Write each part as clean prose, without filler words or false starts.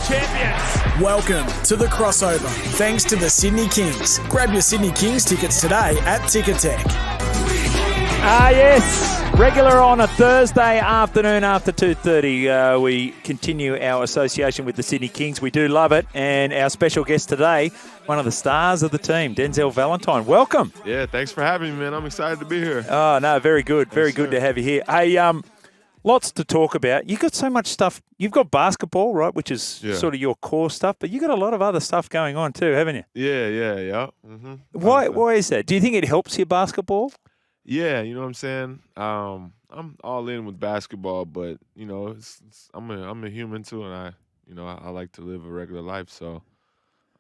champions. Welcome to the crossover. Thanks to the Sydney Kings. Grab your Sydney Kings tickets today at Ticketek. Yes. Regular on a Thursday afternoon after 2:30. We continue our association with the Sydney Kings. We do love it. And our special guest today, one of the stars of the team, Denzel Valentine. Welcome. Yeah, thanks for having me, man. I'm excited to be here. Oh, no, very good. Very good to have you here. Hey, lots to talk about. You've got so much stuff. You've got basketball, right, which is sort of your core stuff, but you've got a lot of other stuff going on too, haven't you? Yeah. Mm-hmm. Why is that? Do you think it helps your basketball? Yeah, you know what I'm saying? I'm all in with basketball, but, you know, I'm a human too, and I like to live a regular life. So,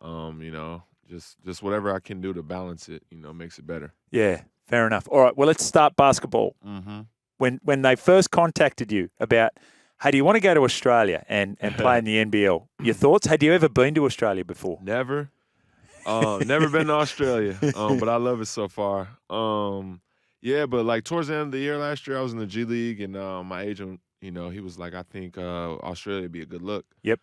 you know, just whatever I can do to balance it, you know, makes it better. Yeah, fair enough. All right, well, let's start basketball. Mm-hmm. When they first contacted you about, hey, do you want to go to Australia and play in the NBL? Your thoughts? Had you ever been to Australia before? Never. Never been to Australia, but I love it so far. Yeah, but like towards the end of the year last year, I was in the G League, and my agent, you know, he was like, I think Australia would be a good look. Yep.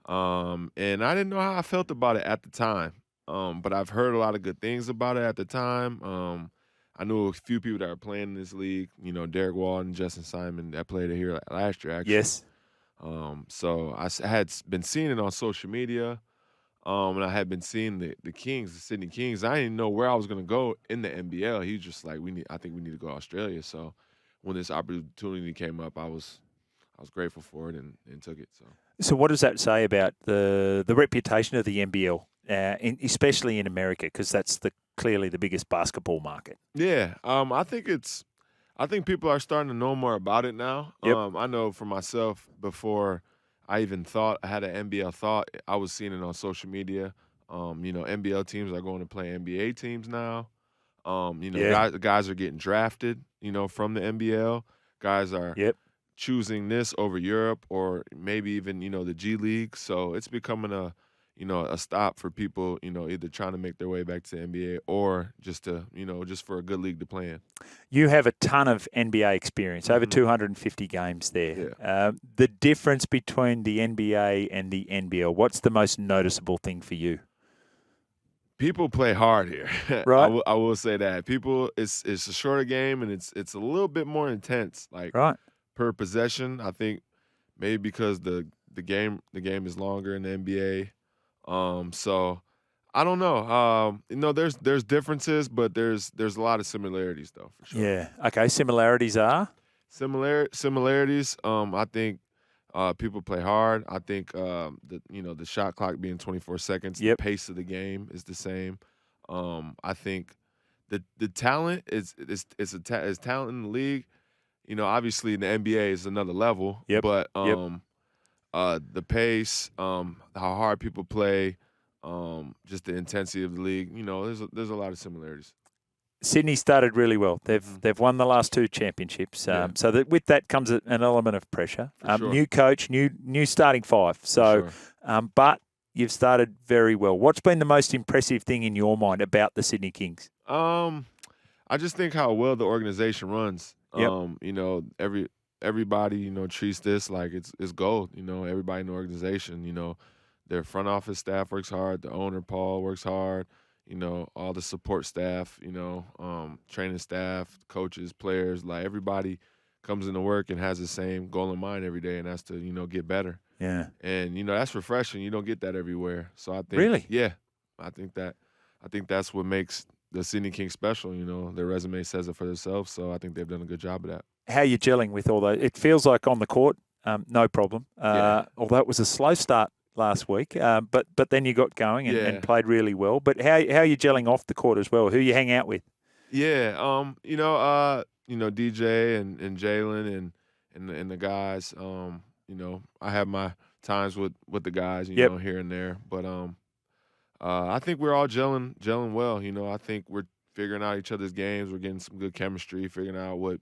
And I didn't know how I felt about it at the time, but I've heard a lot of good things about it at the time. I knew a few people that were playing in this league, you know, Derek Walton, Justin Simon, that played it here last year, actually. Yes. So I had been seeing it on social media. And I had been seeing the Kings, the Sydney Kings. I didn't know where I was going to go in the NBL. He was just like, I think we need to go to Australia. So when this opportunity came up, I was grateful for it and took it. So what does that say about the reputation of the NBL, especially in America, because that's clearly the biggest basketball market? Yeah, I think people are starting to know more about it now. Yep. I know for myself, before I even thought I had an NBL thought, I was seeing it on social media. You know, NBL teams are going to play NBA teams now. You know, guys are getting drafted, you know, from the NBL. Guys are choosing this over Europe or maybe even, you know, the G League. So it's becoming a stop for people, you know, either trying to make their way back to the NBA or just for a good league to play in. You have a ton of NBA experience, over 250 games there. Yeah. The difference between the NBA and the NBL, what's the most noticeable thing for you? People play hard here. Right. I will say that. People, it's a shorter game and it's a little bit more intense, like per possession. I think maybe because the game is longer in the NBA. So I don't know. You know, there's differences, but there's a lot of similarities though, for sure. Yeah. Okay. Similarities are? Similarities. I think people play hard. I think the shot clock being 24 seconds, the pace of the game is the same. I think the talent is talent in the league. You know, obviously the NBA is another level. Yep. But the pace, how hard people play, just the intensity of the league. You know, there's a lot of similarities. Sydney started really well. They've won the last two championships. So that with that comes an element of pressure. Sure. New coach, new starting five. So, but you've started very well. What's been the most impressive thing in your mind about the Sydney Kings? I just think how well the organization runs. Yep. You know, everybody, you know, treats this like it's gold. You know, everybody in the organization, you know, their front office staff works hard. The owner, Paul, works hard. You know, all the support staff, you know, training staff, coaches, players, like everybody comes into work and has the same goal in mind every day, and that's to, you know, get better. Yeah. And, you know, that's refreshing. You don't get that everywhere. So I think Really? Yeah. I think that's what makes the Sydney Kings special. You know, their resume says it for themselves, so I think they've done a good job of that. How are you gelling with all those? It feels like on the court, no problem. Although it was a slow start last week, but then you got going and played really well. But how are you gelling off the court as well? Who you hang out with? Yeah, you know, DJ and Jalen and the guys. You know, I have my times with the guys, you know, here and there. But I think we're all gelling well. You know, I think we're figuring out each other's games. We're getting some good chemistry, figuring out what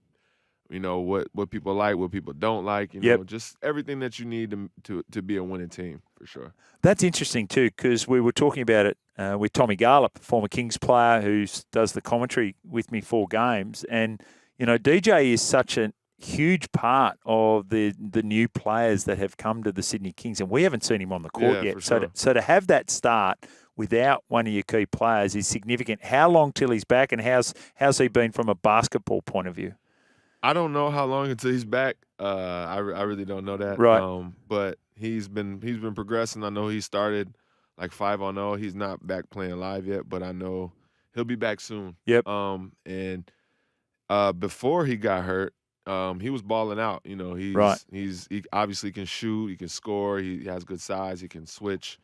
people like, what people don't like. You know, just everything that you need to be a winning team, for sure. That's interesting too, because we were talking about it with Tommy Garlop, former Kings player who does the commentary with me 4 games. And, you know, DJ is such a huge part of the new players that have come to the Sydney Kings, and we haven't seen him on the court yet. For sure. So to have that start without one of your key players is significant. How long till he's back, and how's he been from a basketball point of view? I don't know how long until he's back. I really don't know that. Right. But he's been progressing. I know he started like 5-0. He's not back playing live yet, but I know he'll be back soon. Yep. And before he got hurt, he was balling out. You know, he obviously can shoot, he can score, he has good size, he can switch,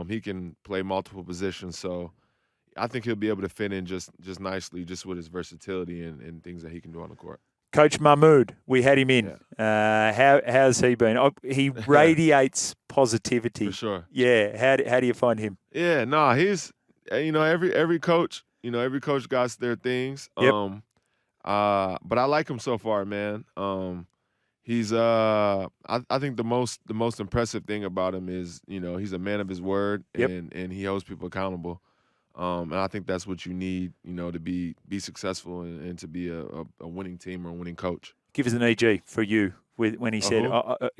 he can play multiple positions. So I think he'll be able to fit in just nicely, just with his versatility and things that he can do on the court. Coach Mahmood, we had him in. Yeah. How's he been? Oh, he radiates positivity. For sure. Yeah. How do you find him? Yeah. No, he's every coach got their things. Yep. But I like him so far, man. He's I think the most impressive thing about him is, he's a man of his word. Yep. and he holds people accountable. And I think that's what you need, to be successful and to be a winning team or a winning coach. Give us an EG for you when he said,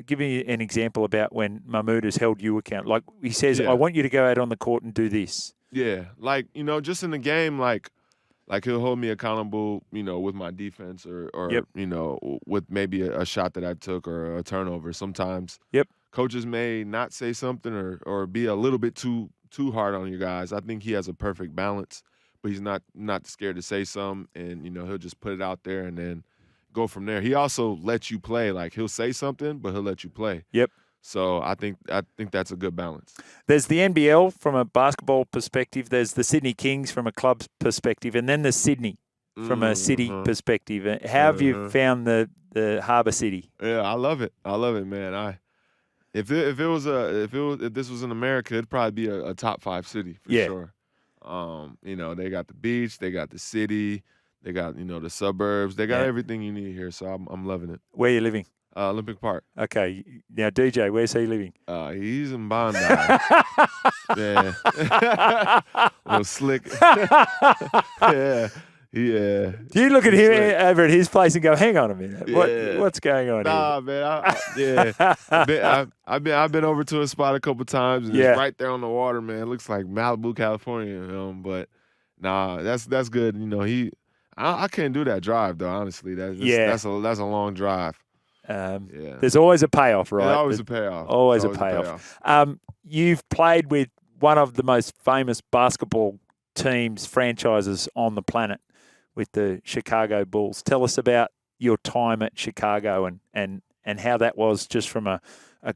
give me an example about when Mahmood has held you accountable. Like he says, I want you to go out on the court and do this. Yeah, like, just in the game, like he'll hold me accountable, with my defense or Yep. With maybe a shot that I took or a turnover. Sometimes coaches may not say something or be a little bit too hard on you guys. I think he has a perfect balance, but he's not scared to say something, and he'll just put it out there and then go from there. He also lets you play. Like he'll say something, but he'll let you play. Yep. So I think that's a good balance. There's the NBL from a basketball perspective. There's the Sydney Kings from a club's perspective, and then there's Sydney from a city perspective. How have you found the Harbour City? Yeah, I love it. I love it, man. If this was in America, it'd probably be a top 5 city for sure. They got the beach, they got the city, they got the suburbs, they got everything you need here. So I'm loving it. Where are you living? Olympic Park. Okay, now DJ, where's he living? He's in Bondi. Man, little slick. Yeah. Do you look at him over at his place and go, "Hang on a minute, what's going on here?" Man. I've been over to a spot a couple times, and it's right there on the water, man. It looks like Malibu, California. But nah, that's good. I can't do that drive though. Honestly, that's a long drive. There's always a payoff, right? There's always a payoff. Always a payoff. You've played with one of the most famous basketball teams, franchises on the planet, with the Chicago Bulls. Tell us about your time at Chicago and how that was just from a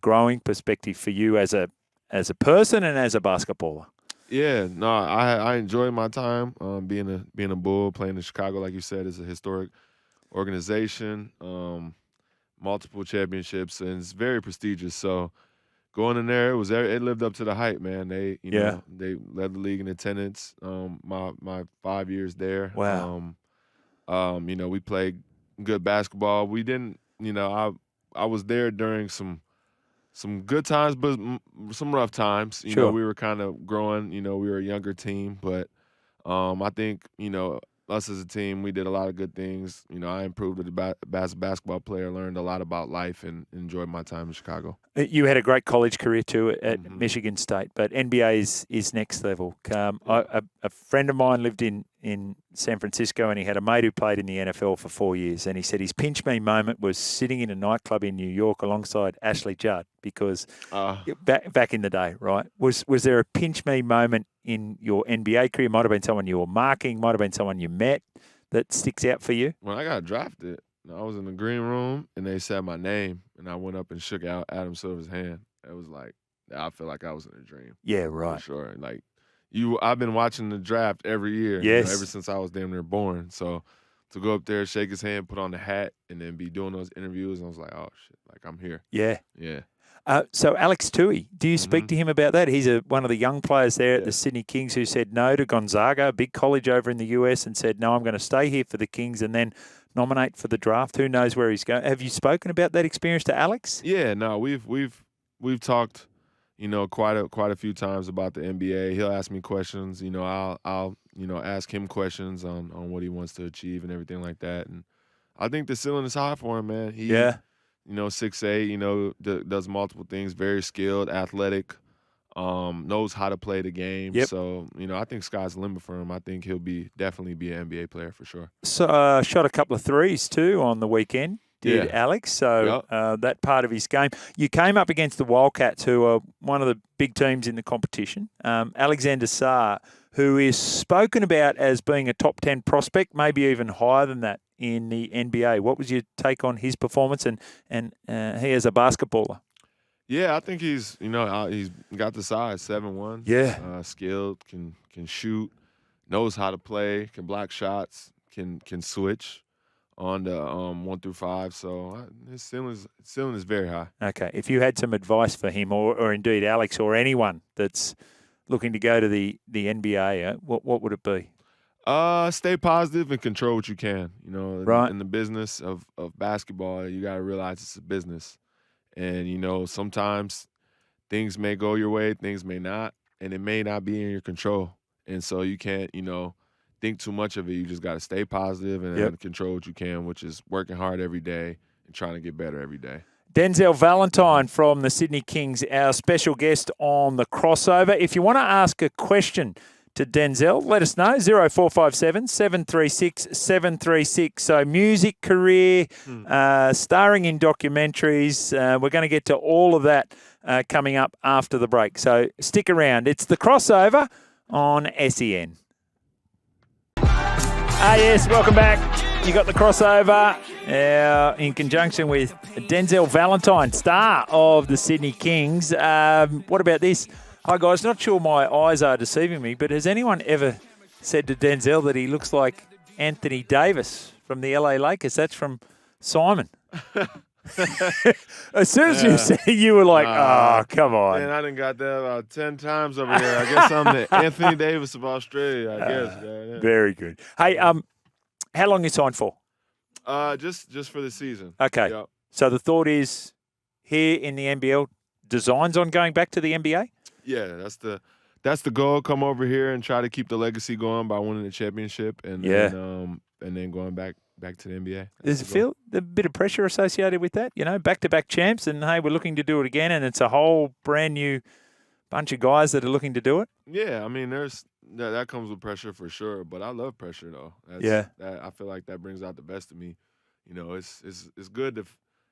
growing perspective for you as a person and as a basketballer. Yeah, no, I enjoyed my time being a Bull, playing in Chicago, like you said, is a historic organization, multiple championships, and it's very prestigious. So going in there, it lived up to the hype, man. They they led the league in attendance. My 5 years there. Wow. We played good basketball. We didn't, I was there during some good times, but some rough times. You know, we were kind of growing. We were a younger team, but I think us as a team, we did a lot of good things. I improved as a basketball player, learned a lot about life, and enjoyed my time in Chicago. You had a great college career too at Michigan State, but NBA is next level. A friend of mine lived in San Francisco, and he had a mate who played in the NFL for 4 years, and he said his pinch me moment was sitting in a nightclub in New York alongside Ashley Judd, because back in the day, right? Was there a pinch me moment in your NBA career? Might have been someone you were marking, might have been someone you met that sticks out for you? When I got drafted, I was in the green room, and they said my name, and I went up and shook out Adam Silver's hand. It was like, I feel like I was in a dream. Yeah, right. For sure. Like, I've been watching the draft every year. Yes. Ever since I was damn near born. So to go up there, shake his hand, put on the hat, and then be doing those interviews, I was like, oh, shit, like I'm here. Yeah. Yeah. So Alex Tui, do you speak to him about that? He's one of the young players there at the Sydney Kings who said no to Gonzaga, a big college over in the US, and said, no, I'm going to stay here for the Kings and then nominate for the draft. Who knows where he's going? Have you spoken about that experience to Alex? Yeah, no, we've talked, quite a few times about the NBA. He'll ask me questions. I'll ask him questions on what he wants to achieve and everything like that. And I think the ceiling is high for him, man. He, Yeah. 6'8", does multiple things, very skilled, athletic, knows how to play the game. Yep. So, I think sky's the limit for him. I think he'll definitely be an NBA player for sure. So shot a couple of threes too on the weekend, did Alex. So that part of his game. You came up against the Wildcats, who are one of the big teams in the competition. Alexander Sarr, who is spoken about as being a top 10 prospect, maybe even higher than that in the NBA. What was your take on his performance and he as a basketballer? Yeah, I think he's got the size, 7'1". Yeah. Skilled, can shoot, knows how to play, can block shots, can switch on the 1 through 5. So his ceiling is very high. Okay. If you had some advice for him or indeed Alex or anyone that's looking to go to the NBA, what would it be? Stay positive and control what you can. Right. In the business of basketball, you got to realize it's a business. And, sometimes things may go your way, things may not, and it may not be in your control. And so you can't, think too much of it. You just got to stay positive and control what you can, which is working hard every day and trying to get better every day. Denzel Valentine from the Sydney Kings, our special guest on the crossover. If you want to ask a question to Denzel, let us know, 0457 736 736. So music career, starring in documentaries. We're going to get to all of that coming up after the break. So stick around. It's the crossover on SEN. Yes, welcome back. You got the crossover in conjunction with Denzel Valentine, star of the Sydney Kings. What about this? Hi, guys. Not sure my eyes are deceiving me, but has anyone ever said to Denzel that he looks like Anthony Davis from the LA Lakers? That's from Simon. As soon as you said it, you were like, come on. Man, I done got that about 10 times over here. I guess I'm the Anthony Davis of Australia, I guess. Man. Very good. Hey, how long you signed for? Just for the season. Okay. Yep. So the thought is here in the NBL, designs on going back to the NBA? Yeah, that's the goal. Come over here and try to keep the legacy going by winning the championship, and then going back to the NBA. Does it feel a bit of pressure associated with that? Back-to-back champs, and hey, we're looking to do it again, and it's a whole brand new bunch of guys that are looking to do it. Yeah, I mean, that comes with pressure for sure, but I love pressure though. I feel like that brings out the best of me. It's good to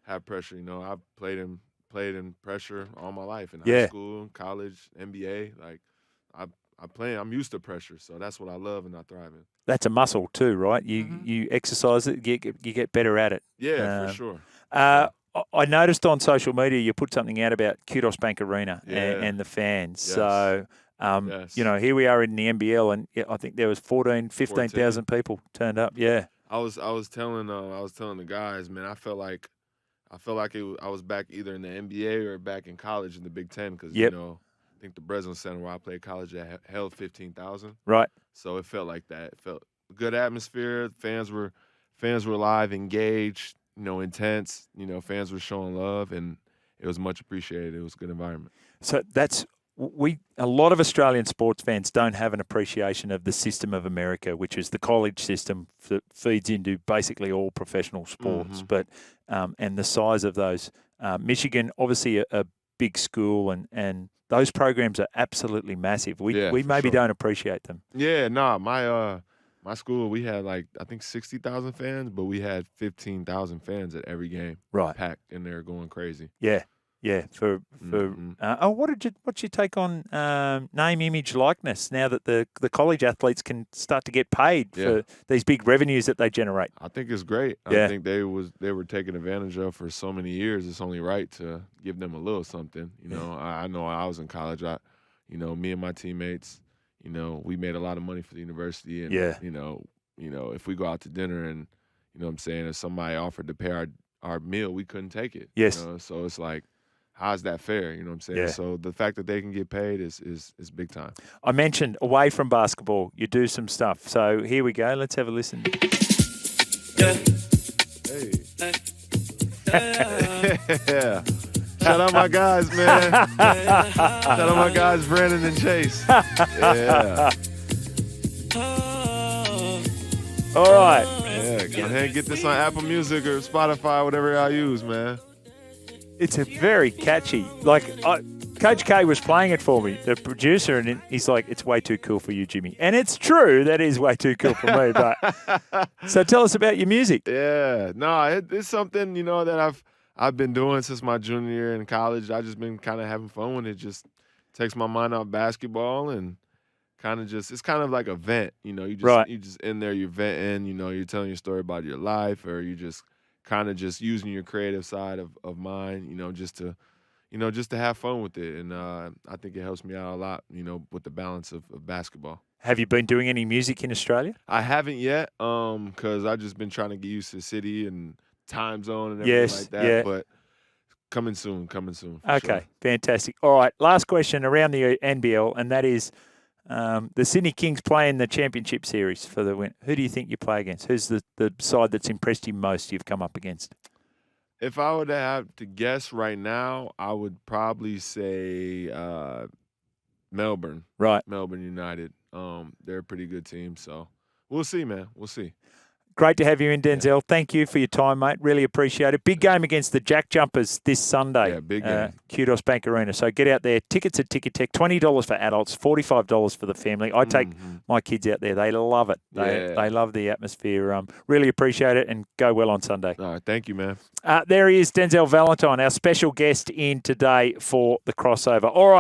have pressure. I've played in pressure all my life in high school, college, NBA. Like I'm used to pressure, so that's what I love and I thrive in. That's a muscle too, right? You exercise it, you get better at it. Yeah, for sure. I noticed on social media you put something out about Kudos Bank Arena and the fans. Yes. So, here we are in the NBL, and I think there was 15,000 people turned up. Yeah. I was telling the guys, man, I felt like I was back either in the NBA or back in college in the Big Ten because I think the Breslin Center where I played college held 15,000. Right. So it felt like that. It felt a good atmosphere. Fans were live, engaged, intense. Fans were showing love, and it was much appreciated. It was a good environment. So a lot of Australian sports fans don't have an appreciation of the system of America, which is the college system that feeds into basically all professional sports. But and the size of those, Michigan, obviously a big school, and those programs are absolutely massive. We maybe don't appreciate them. Yeah, my school, we had I think 60,000 fans, but we had 15,000 fans at every game. Right. Packed in there going crazy. Yeah. Yeah, what's your take on name, image, likeness now that the college athletes can start to get paid for these big revenues that they generate? I think it's great. I think they were taken advantage of for so many years. It's only right to give them a little something. I know I was in college. Me and my teammates, we made a lot of money for the university, and if we go out to dinner and what I'm saying, if somebody offered to pay our meal, we couldn't take it. Yes. So it's like, how's that fair? You know what I'm saying? Yeah. So the fact that they can get paid is big time. I mentioned away from basketball, you do some stuff. So here we go. Let's have a listen. Hey. Yeah. Shout out my guys, man. Shout out my guys, Brandon and Chase. Yeah. All right. Yeah, Go ahead and get this on Apple Music or Spotify, whatever I use, man. It's a very catchy. Coach K was playing it for me, the producer, and he's like, "It's way too cool for you, Jimmy." And it's true, that is way too cool for me. But so tell us about your music. Yeah, no, it's something that I've been doing since my junior year in college. I just been kind of having fun with it. Just takes my mind off basketball and it's kind of like a vent. You just in there, you're venting. You're telling your story about your life, or you just kind of just using your creative side of mine. Just to have fun with it. And I think it helps me out a lot. With the balance of basketball. Have you been doing any music in Australia? I haven't yet, because I've just been trying to get used to the city and time zone and everything like that. Yeah. But coming soon. Okay, sure. Fantastic. All right, last question around the NBL, and that is the Sydney Kings playing the championship series for the win. Who do you think you play against? Who's the side that's impressed you most you've come up against? If I were to have to guess right now, I would probably say Melbourne. Right. Melbourne United. They're a pretty good team, so we'll see, man. We'll see. Great to have you in, Denzel. Yeah. Thank you for your time, mate. Really appreciate it. Big game against the Jack Jumpers this Sunday. Yeah, big game. Kudos Bank Arena. So get out there. Tickets at Ticket Tech. $20 for adults, $45 for the family. I take my kids out there. They love it. They love the atmosphere. Really appreciate it, and go well on Sunday. All right, thank you, man. There he is, Denzel Valentine, our special guest in today for the crossover. All right.